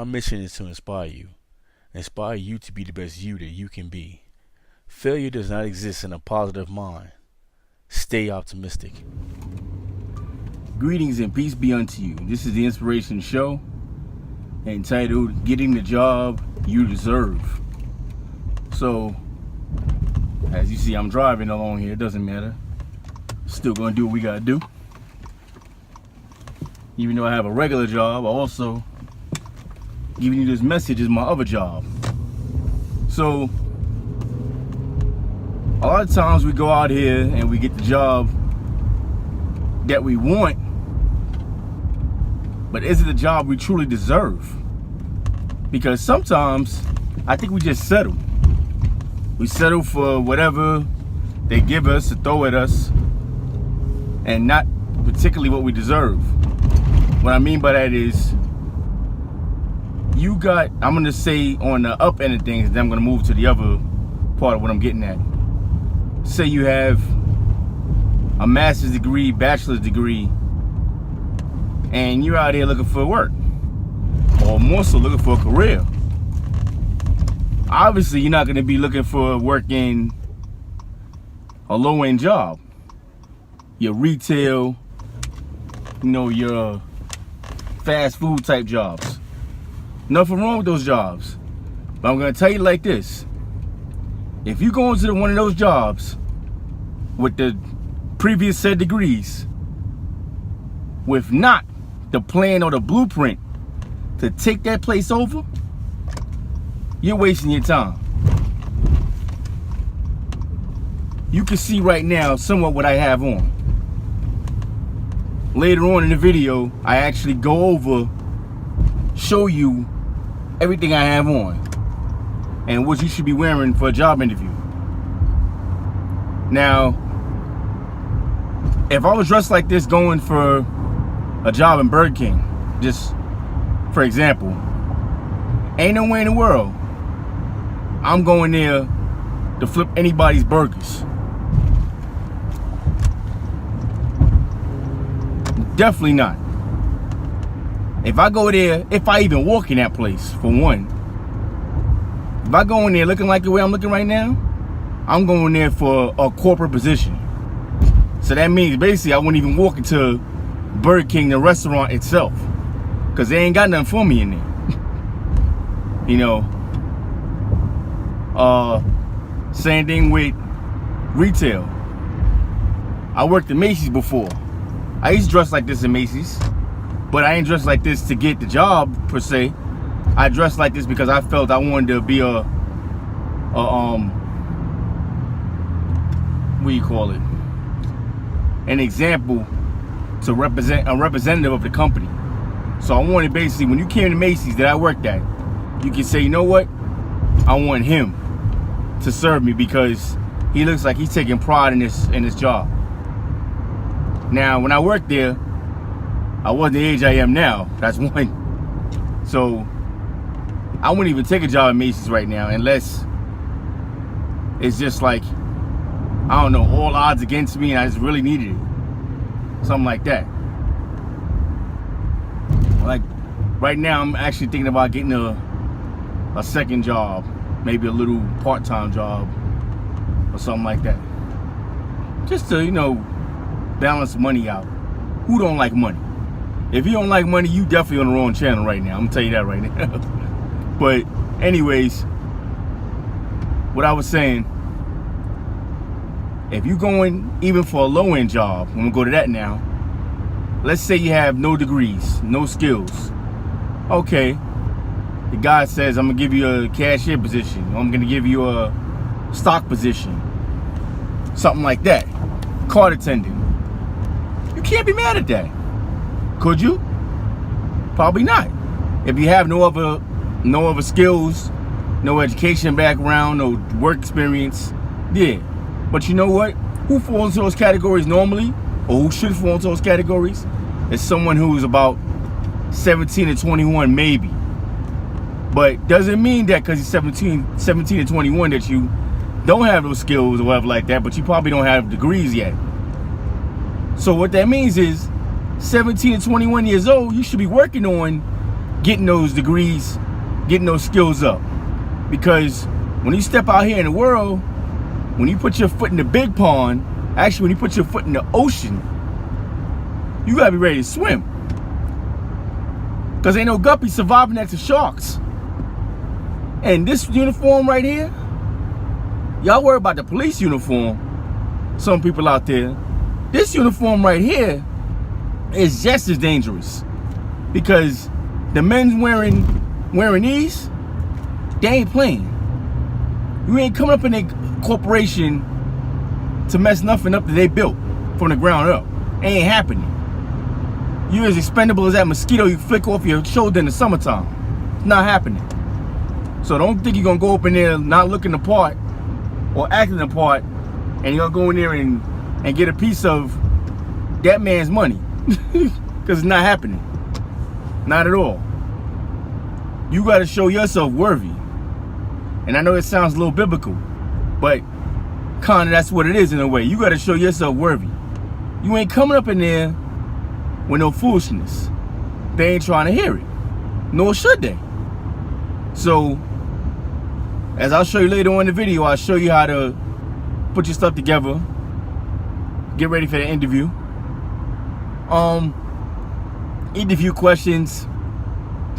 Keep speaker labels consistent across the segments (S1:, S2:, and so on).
S1: My mission is to inspire you to be the best you that you can be. Failure does not exist in a positive mind. Stay optimistic. Greetings and peace be unto you. This is the Inspiration Show entitled Getting the Job You Deserve. So, as you see, I'm driving along here. It doesn't matter. Still gonna do what we gotta do. Even though I have a regular job, I also giving you this message is my other job. So a lot of times we go out here and we get the job that we want, but is it the job we truly deserve? Because sometimes I think we just settle. We settle for whatever they give us to throw at us and not particularly what we deserve. What I mean by that is I'm gonna say on the up end of things, then I'm gonna move to the other part of what I'm getting at. Say you have a master's degree, bachelor's degree, and you're out here looking for work, or more so looking for a career. Obviously, you're not gonna be looking for work in a low-end job. Your retail, your fast food type jobs. Nothing wrong with those jobs. But I'm gonna tell you like this. If you go into one of those jobs with the previous said degrees, with not the plan or the blueprint to take that place over, you're wasting your time. You can see right now somewhat what I have on. Later on in the video, I actually go over, show you everything I have on and what you should be wearing for a job interview. Now, if I was dressed like this going for a job in Burger King, just for example, ain't no way in the world I'm going there to flip anybody's burgers. Definitely not. If I go there, if I even walk in that place, for one, if I go in there looking like the way I'm looking right now, I'm going there for a corporate position. So that means basically I wouldn't even walk into Burger King, the restaurant itself, because they ain't got nothing for me in there. Same thing with retail. I worked at Macy's before. I used to dress like this in Macy's, but I ain't dressed like this to get the job per se. I dressed like this because I felt I wanted to be what do you call it? An example to represent a representative of the company. So I wanted basically, when you came to Macy's that I worked at, you can say, you know what? I want him to serve me because he looks like he's taking pride in this job. Now, when I worked there, I wasn't the age I am now. That's one. So I wouldn't even take a job at Macy's right now unless it's just like, I don't know, all odds against me and I just really needed it. Something like that. Like right now, I'm actually thinking about getting a second job, maybe a little part-time job or something like that. Just to, balance money out. Who don't like money? If you don't like money, you definitely on the wrong channel right now. I'm gonna tell you that right now. But anyways, what I was saying, if you're going even for a low-end job, I'm gonna go to that now. Let's say you have no degrees, no skills. Okay, the guy says, I'm gonna give you a cashier position, or I'm gonna give you a stock position, something like that, cart attendant. You can't be mad at that. Could you? Probably not. If you have no other skills, no education background, no work experience, yeah. But you know what? Who falls into those categories normally, or who should fall into those categories, is someone who's about 17 to 21 maybe. But doesn't mean that because you're 17 to 21 that you don't have those skills or whatever like that, but you probably don't have degrees yet. So what that means is 17 to 21 years old, you should be working on getting those degrees, getting those skills up. Because when you step out here in the world, when you put your foot in the big pond, actually when you put your foot in the ocean, you gotta be ready to swim. Because ain't no guppy surviving next to sharks. And this uniform right here, y'all worry about the police uniform, some people out there. This uniform right here is just as dangerous. Because the men's wearing these, they ain't playing. You ain't coming up in a corporation to mess nothing up that they built from the ground up. It ain't happening. You as expendable as that mosquito you flick off your shoulder in the summertime. It's not happening. So don't think you're gonna go up in there not looking the part or acting the part and you're gonna go in there and get a piece of that man's money. Because it's not happening. Not at all. You gotta show yourself worthy. And I know it sounds a little biblical, but kinda that's what it is in a way. You gotta show yourself worthy. You ain't coming up in there with no foolishness. They ain't trying to hear it. Nor should they. So, as I'll show you later on in the video, I'll show you how to put your stuff together. Get ready for the interview. Interview questions,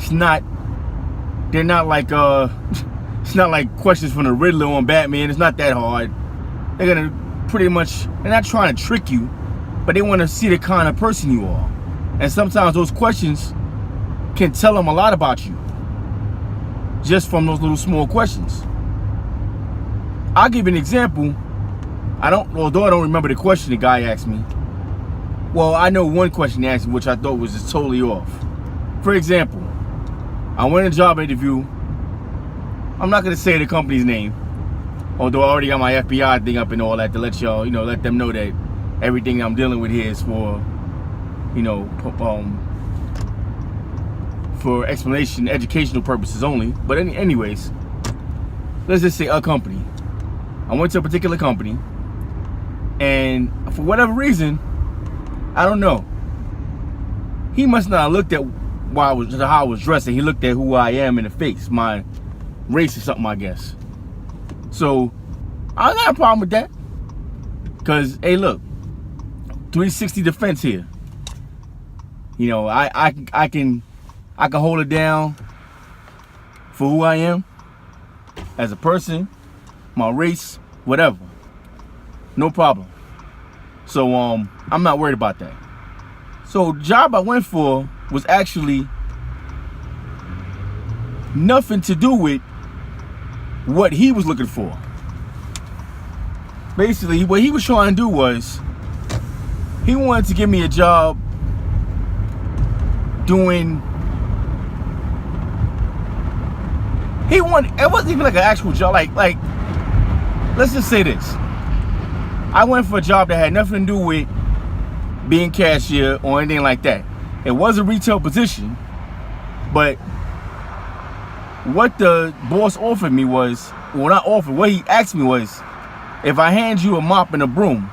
S1: they're not like it's not like questions from the Riddler on Batman. It's not that hard. They're gonna pretty much, they're not trying to trick you, but they want to see the kind of person you are. And sometimes those questions can tell them a lot about you just from those little small questions. I'll give you an example. Although I don't remember the question the guy asked me. Well, I know one question he asked me which I thought was just totally off. For example, I went in a job interview. I'm not gonna say the company's name, although I already got my FBI thing up and all that to let y'all, let them know that everything I'm dealing with here is for, for explanation, educational purposes only. But anyways, let's just say a company. I went to a particular company, and for whatever reason, I don't know, he must not have looked at how I was dressed, and he looked at who I am in the face, my race or something, I guess. So I got a problem with that, because hey, look, 360 defense here. I can hold it down for who I am as a person, my race, whatever, no problem. So I'm not worried about that. So the job I went for was actually nothing to do with what he was looking for. Basically, what he was trying to do was, he wanted to give me a job doing, it wasn't even like an actual job, like let's just say this. I went for a job that had nothing to do with being cashier or anything like that. It was a retail position, but what the boss offered me was, well, not offered, what he asked me was, if I hand you a mop and a broom,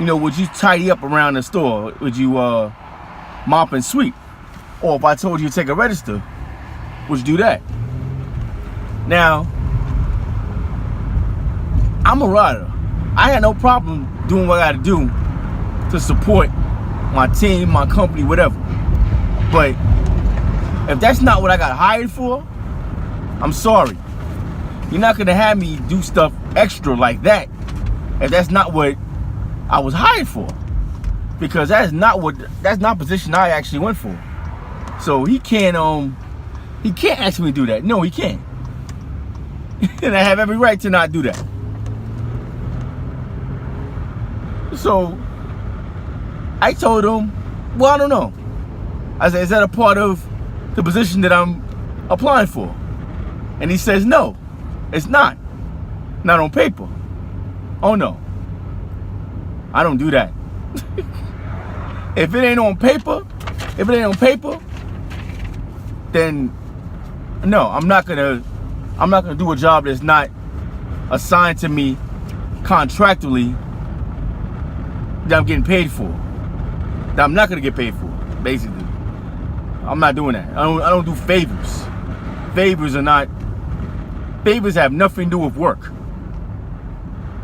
S1: would you tidy up around the store? Would you mop and sweep? Or if I told you to take a register, would you do that? Now, I'm a rider. I had no problem doing what I gotta do to support my team, my company, whatever. But if that's not what I got hired for, I'm sorry. You're not gonna have me do stuff extra like that if that's not what I was hired for. Because that's not position I actually went for. So he can't ask me to do that. No, he can't. And I have every right to not do that. So I told him, well, I don't know. I said, is that a part of the position that I'm applying for? And he says, no, it's not. Not on paper. Oh no, I don't do that. If it ain't on paper, then no, I'm not gonna do a job that's not assigned to me contractually, that I'm getting paid for, that I'm not gonna get paid for, basically. I'm not doing that. I don't do favors. Favors have nothing to do with work.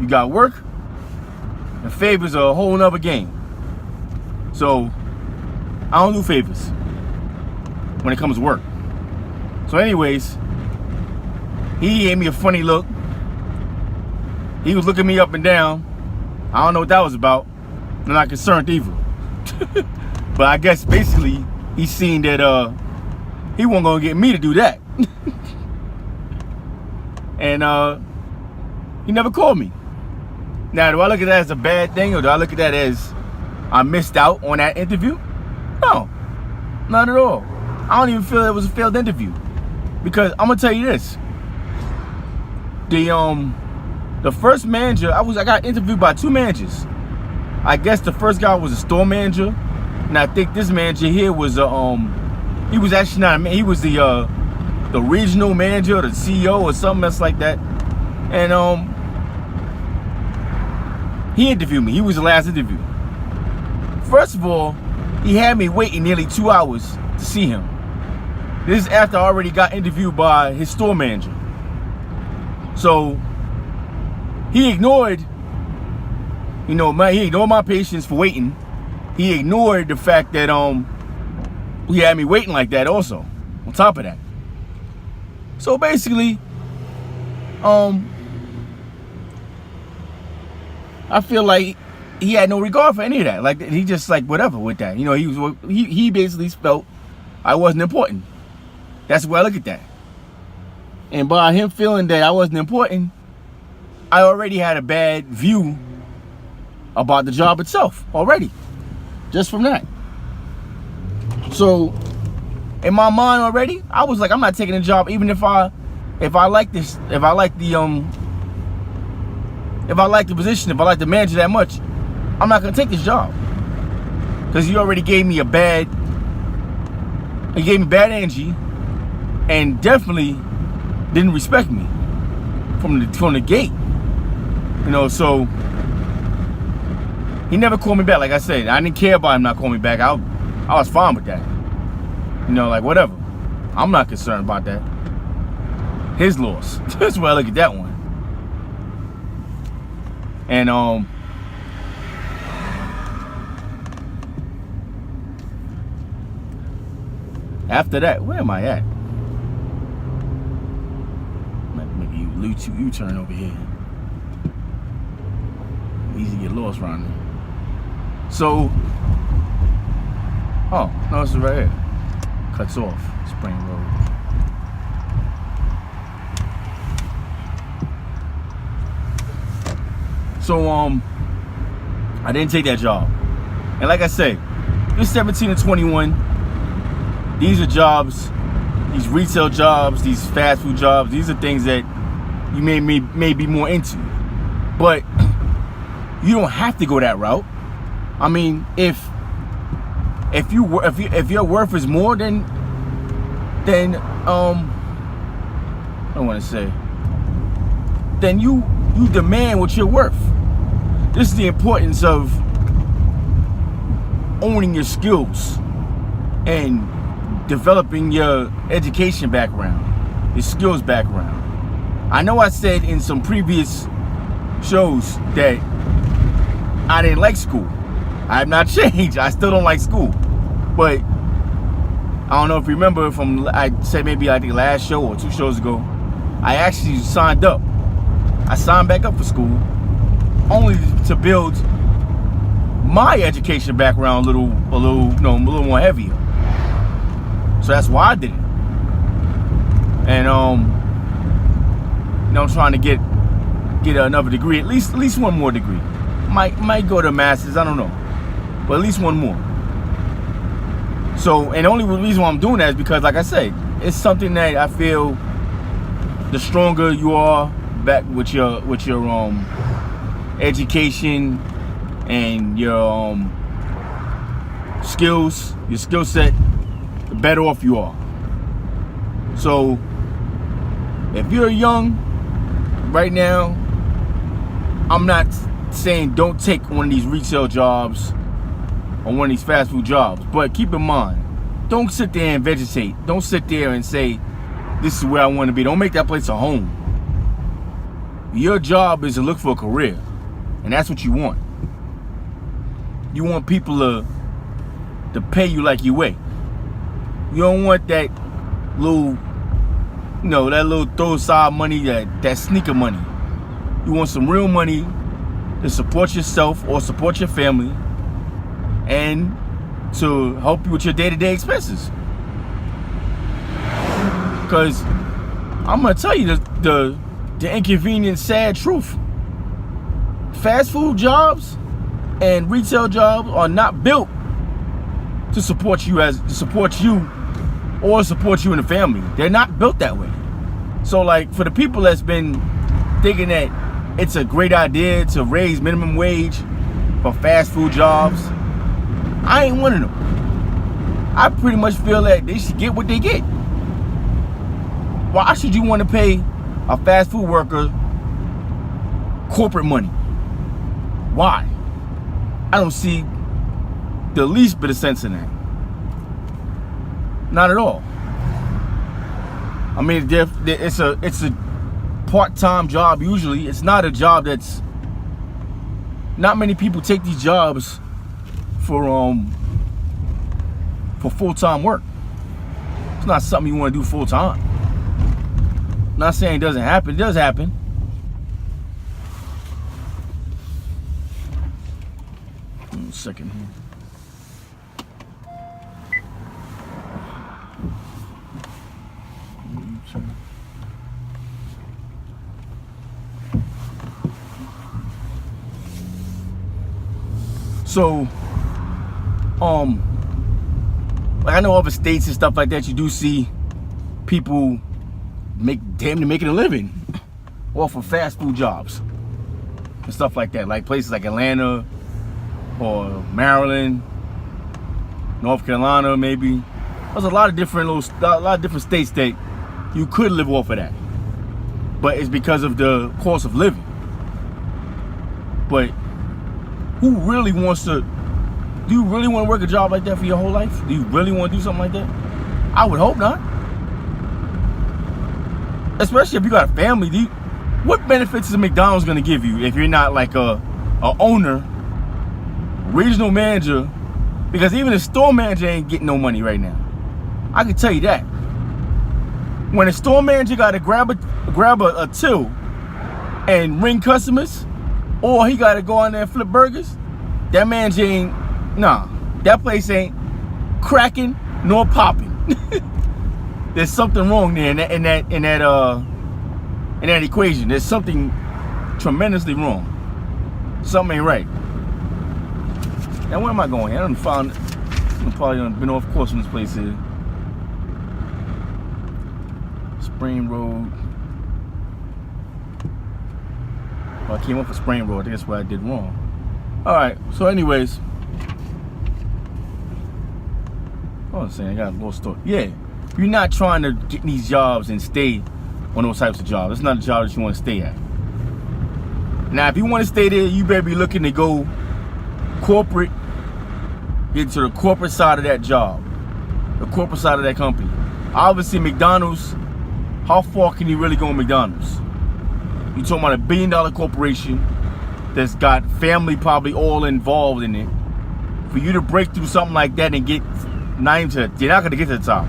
S1: You got work, and favors are a whole nother game. So I don't do favors when it comes to work. So anyways, he gave me a funny look. He was looking me up and down. I don't know what that was about. I'm not concerned either. But I guess basically he seen that he wasn't gonna get me to do that. And he never called me. Now, do I look at that as a bad thing, or do I look at that as I missed out on that interview? No, not at all. I don't even feel it was a failed interview, because I'm gonna tell you this: the first manager, I got interviewed by 2 managers. I guess the first guy was a store manager, and I think this manager here was he was actually not a man. He was the regional manager or the CEO or something else like that. And he interviewed me. He was the last interview. First of all, he had me waiting nearly 2 hours to see him. This is after I already got interviewed by his store manager. So he ignored, he ignored my patience for waiting. He ignored the fact that he had me waiting like that also, on top of that. So basically, I feel like he had no regard for any of that. Like, he just like whatever with that. He basically felt I wasn't important. That's the way I look at that. And by him feeling that I wasn't important, I already had a bad view about the job itself already, just from that. So in my mind already, I was like, I'm not taking the job, even if I like this, if I like the position, if I like the manager that much, I'm not gonna take this job, because he already gave me bad energy, and definitely didn't respect me from the gate. So he never called me back. Like I said, I didn't care about him not calling me back. I was fine with that. Like whatever. I'm not concerned about that. His loss. That's why I look at that one. And after that, where am I at? Maybe you turn over here. Easy to get lost around there. So, oh no, this is right here. Cuts off Spring Road. So I didn't take that job. And like I say, this 17 to 21, these are jobs, these retail jobs, these fast food jobs, these are things that you may be more into. But you don't have to go that route. I mean, if your worth is more than I don't want to say, then you demand what you're worth. This is the importance of owning your skills and developing your education background, your skills background. I know I said in some previous shows that I didn't like school. I have not changed. I still don't like school. But I don't know if you remember from, I said maybe I think last show or 2 shows ago, I actually signed up. I signed back up for school only to build my education background a little more heavier. So that's why I did it. And I'm trying to get another degree, at least one more degree. Might go to masters, I don't know, but at least one more. So, and the only reason why I'm doing that is because, like I say, it's something that I feel the stronger you are back with your education and your skills, your skill set, the better off you are. So if you're young right now, I'm not saying don't take one of these retail jobs or one of these fast food jobs, but keep in mind, don't sit there and vegetate. Don't sit there and say, this is where I want to be. Don't make that place a home. Your job is to look for a career, and that's what you want. You want people to pay you like you weigh. You don't want that little, that little throw side money, that sneaker money. You want some real money to support yourself or support your family and to help you with your day-to-day expenses. Because I'm going to tell you the inconvenient, sad truth. Fast food jobs and retail jobs are not built to support you or support you in the family. They're not built that way. So like for the people that's been thinking that it's a great idea to raise minimum wage for fast food jobs, I ain't one of them. I pretty much feel that they should get what they get. Why should you want to pay a fast food worker corporate money? Why? I don't see the least bit of sense in that. Not at all. I mean, it's a part-time job usually. It's not a job that's... Not many people take these jobs for full-time work. It's not something you want to do full-time. Not saying it doesn't happen. It does happen. One second here. So, like I know other states and stuff like that, you do see people damn near making a living off of fast food jobs and stuff like that. Like places like Atlanta or Maryland, North Carolina, maybe. There's a lot of different states that you could live off of that, but it's because of the cost of living. But who really wants to? Do you really want to work a job like that for your whole life? Do you really want to do something like that? I would hope not. Especially if you got a family. What benefits is McDonald's going to give you if you're not like a owner, regional manager? Because even a store manager ain't getting no money right now. I can tell you that. When a store manager got to grab a till and ring customers, or he got to go on there and flip burgers, that manager ain't. Nah, that place ain't cracking nor popping. There's something wrong there in that equation. There's something tremendously wrong. Something ain't right. Now where am I going? I'm probably been off course from this place here. Spring Road. Well, I came off of Spring Road. I think that's what I did wrong. All right. So, anyways. I was saying I got a little story. Yeah, you're not trying to get these jobs and stay on those types of jobs. It's not a job that you want to stay at. Now, if you want to stay there, you better be looking to go corporate, get to the corporate side of that job, the corporate side of that company. Obviously, McDonald's, how far can you really go in McDonald's? You're talking about $1 billion corporation that's got family probably all involved in it. For you to break through something like that and get... you're not going to get to the top.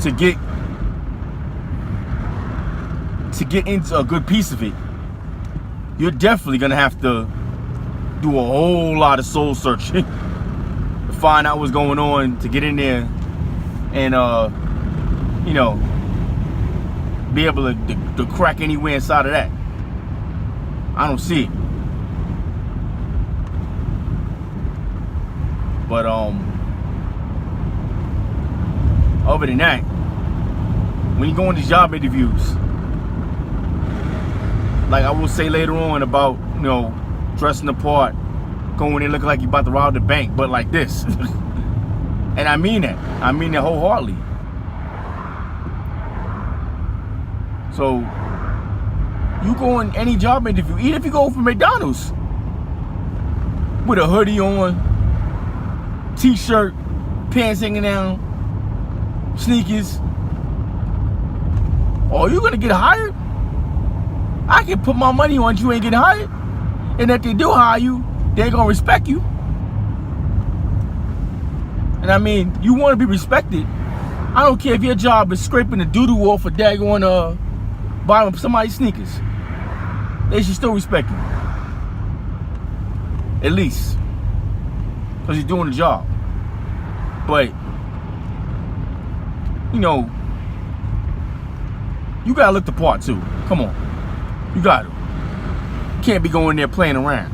S1: To get into a good piece of it, you're definitely going to have to do a whole lot of soul searching to find out what's going on, to get in there and, be able to crack anywhere inside of that. I don't see it. But, other than that, when you go on these job interviews, like I will say later on about, dressing the part, going in looking like you about to rob the bank, but like this. And I mean that. I mean that wholeheartedly. So, you go in any job interview, even if you go for McDonald's, with a hoodie on, t-shirt, pants hanging down, sneakers. Oh, you gonna get hired? I can put my money on you ain't getting hired. And if they do hire you, they ain't gonna respect you. And I mean, you wanna be respected. I don't care if your job is scraping the doo-doo off a daggone bottom of somebody's sneakers. They should still respect you. At least. Because you're doing the job. But, you know, you gotta look the part too. Come on. You gotta. You can't be going there playing around.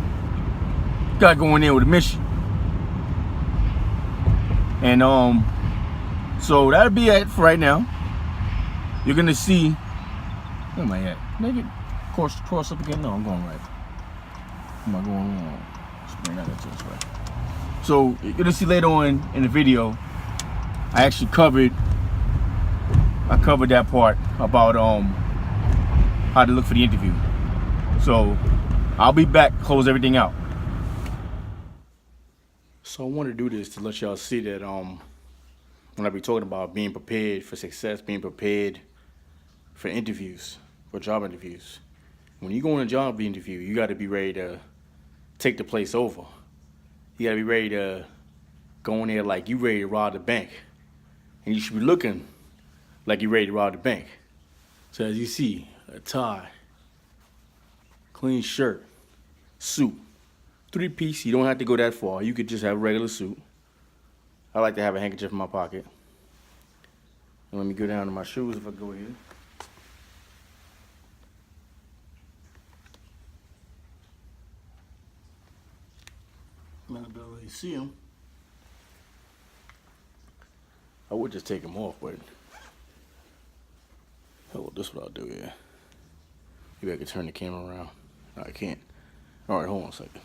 S1: You gotta go in there with a mission. And so that'll be it for right now. You're gonna see. Where am I at? Maybe cross up again. No, I'm going right. Am I going wrong? Spring that to this way. So you're gonna see later on in the video. I actually covered that part about how to look for the interview. So I'll be back, close everything out. So I want to do this to let y'all see that when I be talking about being prepared for success, being prepared for interviews, for job interviews. When you go on a job interview, you got to be ready to take the place over. You got to be ready to go in there like you ready to rob the bank. And you should be looking like you're ready to rob the bank. So as you see, a tie, clean shirt, suit, 3-piece. You don't have to go that far. You could just have a regular suit. I like to have a handkerchief in my pocket. And let me go down to my shoes if I go here. I'm not gonna really see them. I would just take them off, but hell, this is what I'll do here. Maybe I can turn the camera around. No, I can't. All right, hold on a second.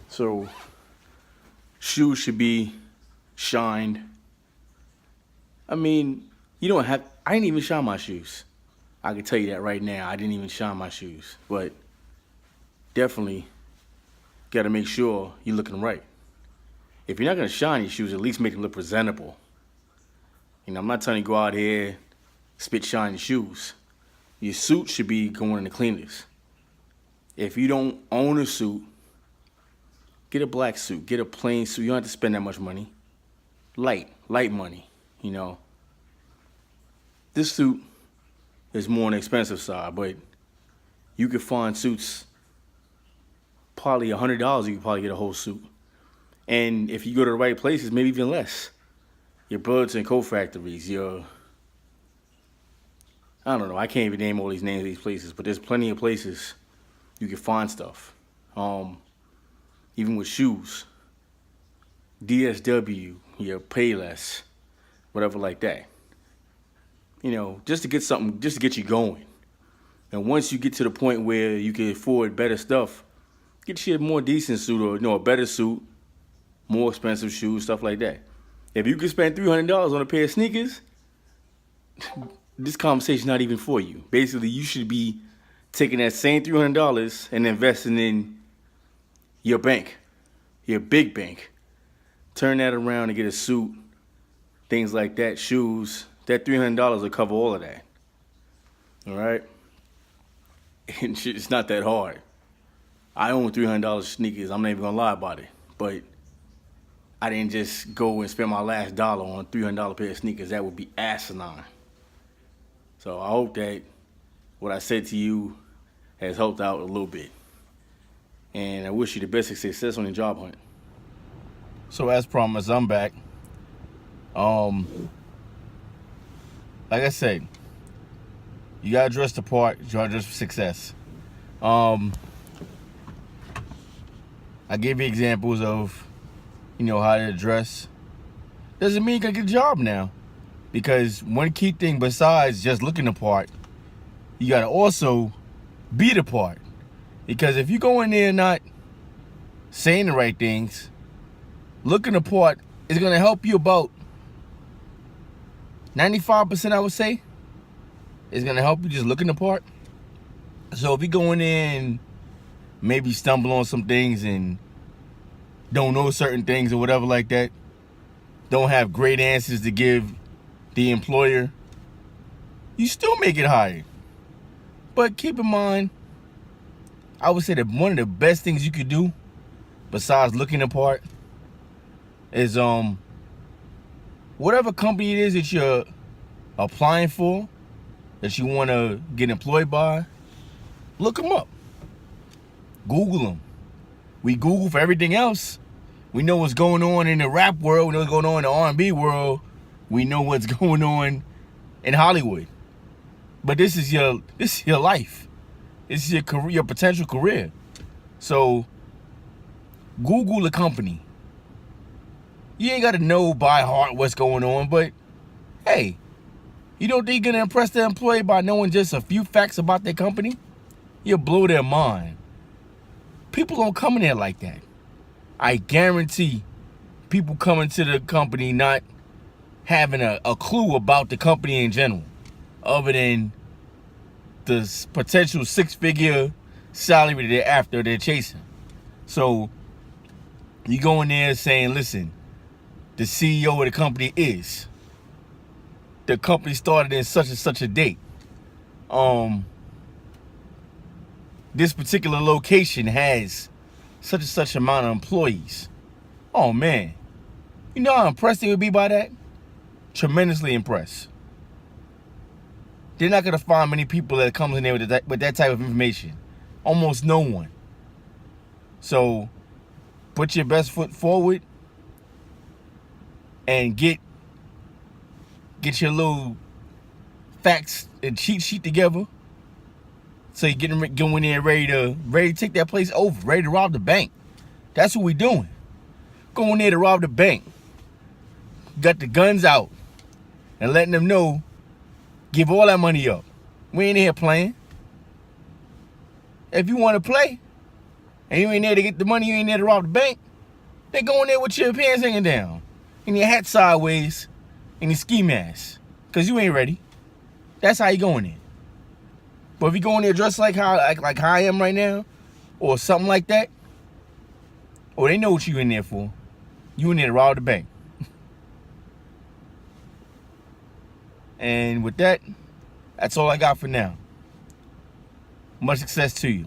S1: So, shoes should be shined. I mean, you don't have, I didn't even shine my shoes. I can tell you that right now. I didn't even shine my shoes. But definitely got to make sure you're looking right. If you're not going to shine your shoes, at least make them look presentable. You know, I'm not telling you to go out here, spit shine your shoes. Your suit should be going in the cleaners. If you don't own a suit, get a black suit, get a plain suit. You don't have to spend that much money. Light money, you know. This suit is more on the expensive side, but you could find suits probably $100. You could probably get a whole suit. And if you go to the right places, maybe even less. Your Buds and Co factories, I don't know, I can't even name all these names of these places, but there's plenty of places you can find stuff. Even with shoes, DSW, your Payless, whatever like that. You know, just to get something, just to get you going. And once you get to the point where you can afford better stuff, get you a more decent suit or, a better suit, more expensive shoes, stuff like that. If you can spend $300 on a pair of sneakers, this conversation's not even for you. Basically, you should be taking that same $300 and investing in your bank, your big bank. Turn that around and get a suit, things like that, shoes. That $300 will cover all of that. All right? And it's not that hard. I own $300 sneakers. I'm not even gonna lie about it. But I didn't just go and spend my last dollar on a $300 pair of sneakers. That would be asinine. So I hope that what I said to you has helped out a little bit. And I wish you the best of success on your job hunt. So as promised, I'm back. Like I said, you gotta dress the part, you gotta dress for success. I gave you examples of, how to dress. Doesn't mean you can get a job now. Because one key thing besides just looking the part, you gotta also be the part. Because if you go in there not saying the right things, looking the part is gonna help you about 95%, I would say. Is gonna help you just looking the part. So if you go in there and maybe stumble on some things and don't know certain things or whatever like that, don't have great answers to give the employer, you still make it higher. But keep in mind, I would say that one of the best things you could do, besides looking the part, is whatever company it is that you're applying for, that you want to get employed by, look them up. Google them. We Google for everything else. We know what's going on in the rap world. We know what's going on in the R&B world. We know what's going on in Hollywood. But this is your life. This is your career, your potential career. So Google the company. You ain't got to know by heart what's going on, but hey, you don't think you're gonna impress the employee by knowing just a few facts about their company? You'll blow their mind. People don't come in there like that. I guarantee people coming to the company not having a clue about the company in general, other than the potential six-figure salary they're chasing. So you go in there saying, listen, the CEO of the company is. The company started in such and such a date. This particular location has such and such amount of employees. Oh man, you know how impressed they would be by that? Tremendously impressed. They're not gonna find many people that comes in there with that type of information. Almost no one. So put your best foot forward and get your little facts and cheat sheet together. So you're going in ready to take that place over, ready to rob the bank. That's what we doing. Going there to rob the bank. Got the guns out and letting them know, give all that money up. We ain't here playing. If you want to play and you ain't there to get the money, you ain't there to rob the bank, then go in there with your pants hanging down and your hat sideways and your ski mask, because you ain't ready. That's how you going in. But if you go in there dressed like how I am right now, or something like that, or they know what you in there for, you in there to rob the bank. And with that, that's all I got for now. Much success to you.